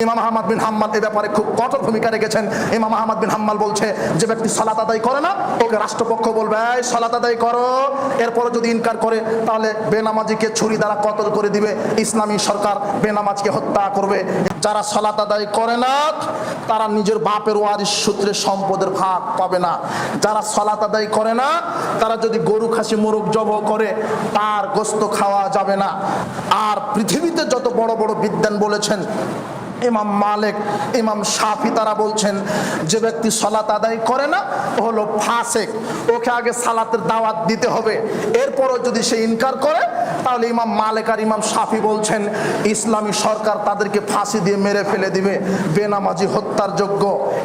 ইমাম আহমদ বিন হাম্বল এ ব্যাপারে খুব কঠোর ভূমিকা রেখেছেন। ইমাম আহমদ বিন হাম্বল বলছে যে ব্যক্তি সালাত আদায় করে না ওকে রাষ্ট্রপক্ষ বলবে এই সালাত আদায় করো, এরপর যদি ইনকার করে তাহলে বেনামাজিকে ছুরি দ্বারা কতল করে দিবে, ইসলামী সরকার বেনামাজকে হত্যা করবে। যারা সালাত আদায় করে না তারা নিজের বাপের ওয়ারিশ সূত্রে সম্পদের ভাগ পাবে না। যারা সালাত আদায় করে না তারা যদি গরু খাসি মোরগ জব করে তার গোশত খাওয়া যাবে না। আর পৃথিবীতে যত বড় বড় বিদ্বান বলেছেন, ইমাম মালিক, ইমাম শাফি, তারা বলছেন যে ব্যক্তি সালাত আদায় করে না ও হলো ফাসেক, ওকে আগে সালাতের দাওয়াত দিতে হবে, এরপরও যদি সে ইনকার করে তাহলে ইমাম মালিক আর ইমাম শাফি বলছেন ইসলামী সরকার তাদেরকে ফাঁসি দিয়ে মেরে ফেলে দিবে, বেনামাজি হত্যার যোগ্য।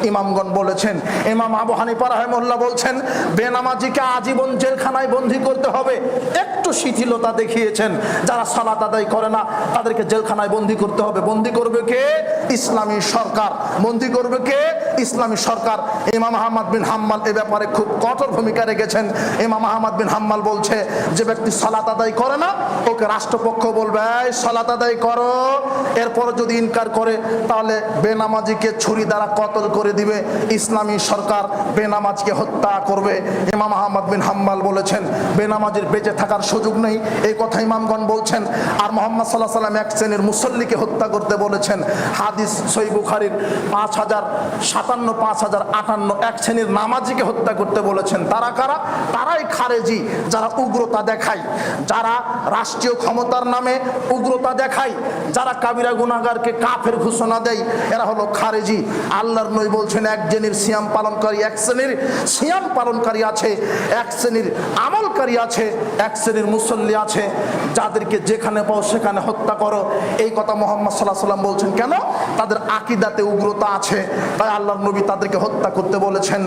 ইমামগণ বলেছেন, ইমাম আবু হানিফা রাহিমাহুল্লাহ বলছেন বেনামাজিকে আজীবন জেলখানায় বন্দী করতে হবে, একটু শিথিলতা দেখিয়েছেন। যারা সালাত আদায় করে না তাদেরকে জেলখানায় বন্দী করতে হবে। বন্দী করবে কে? ইসলামী সরকার। বন্দী করবে কে? ইসলামী সরকার। ইমাম আহমদ বিন হাম্বল এ ব্যাপারে খুব কঠোর ভূমিকা রেখেছেন। ইমাম আহমদ বিন হাম্বল বলছে যে ব্যক্তি সালাত আদায় করে না ওকে রাষ্ট্রপক্ষ বলবে এই সালাত আদায় করো, এরপর যদি ইনকার করে তাহলে বেনামাজিকে ছুরি দ্বারা কতল করে দিবে, ইসলামী সরকার বেনামাজকে হত্যা করবে। ইমাম আহমদ বিন হাম্বল বলেছেন বেনামাজির বেঁচে থাকার সুযোগ নেই, এই কথা ইমামগণ বলছেন। আর মুহাম্মদ সাল্লাল্লাহু আলাইহি ওয়াসাল্লাম এক শ্রেণীর মুসল্লিকে হত্যা করতে বলেছেন। হাদিস সহিহ বুখারীর 5057, 5058 এক শ্রেণীর নামাজিকে হত্যা করতে বলেছেন। তারা কারা? তারাই খারেজি, যারা উগ্রতা দেখায়, যারা রাষ্ট্রীয় ক্ষমতার নামে উগ্রতা দেখায়, যারা কাবিরা গুনাহগারকে কাফের ঘোষণা দেয়, এরা হলো খারেজি। আল্লাহর নবী বলছেন এক শ্রেণীর সিয়াম পালনকারী, এক শ্রেণীর সিয়াম পালনকারী আছে, এক শ্রেণীর আমলকারী আছে, এক শ্রেণীর মুসল্লি আছে, যাদেরকে যেখানে পাও সেখানে হত্যা করো। এই কথা মুহাম্মদ সাল্লাল্লাহু আলাইহি ওয়াসাল্লাম বলছেন। কেন? তাদের আকীদাতে উগ্রতা আছে, তাই আল্লাহর নবী তাদেরকে হত্যা করতে বলেছেন।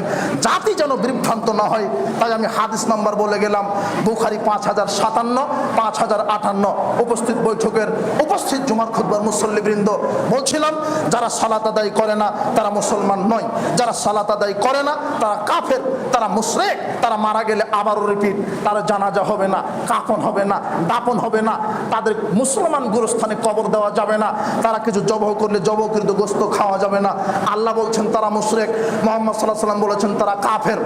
জাতি যেন বিভ্রান্ত না হয়, তাই আমি হাদিস নাম্বার বলে গেলাম। বুখারী 5057, 5058। উপস্থিত বৈঠকের উপস্থিত জুমার খুতবার মুসল্লিবৃন্দ, বলছিলাম যারা সালাত আদায় করে না তারা মুসলমান নয়, যারা সালাত আদায় করে না তারা কাফের, তারা মুশরিক, তারা মারা গেলে আবারও রিপিট, তারা জানাজা হবে না, কাফন হবে না, দাপন হবে না, তাদের মুসলমান গুরুস্থানে কবর দেওয়া যাবে না, তারা কিছু জবহ করলে জবহকৃত গোশত খাওয়া যাবে না। আল্লাহ বলছেন তারা মুশরিক, মুহাম্মদ সাল্লাল্লাহু আলাইহি ওয়াসাল্লাম বলেছেন তারা কাফের।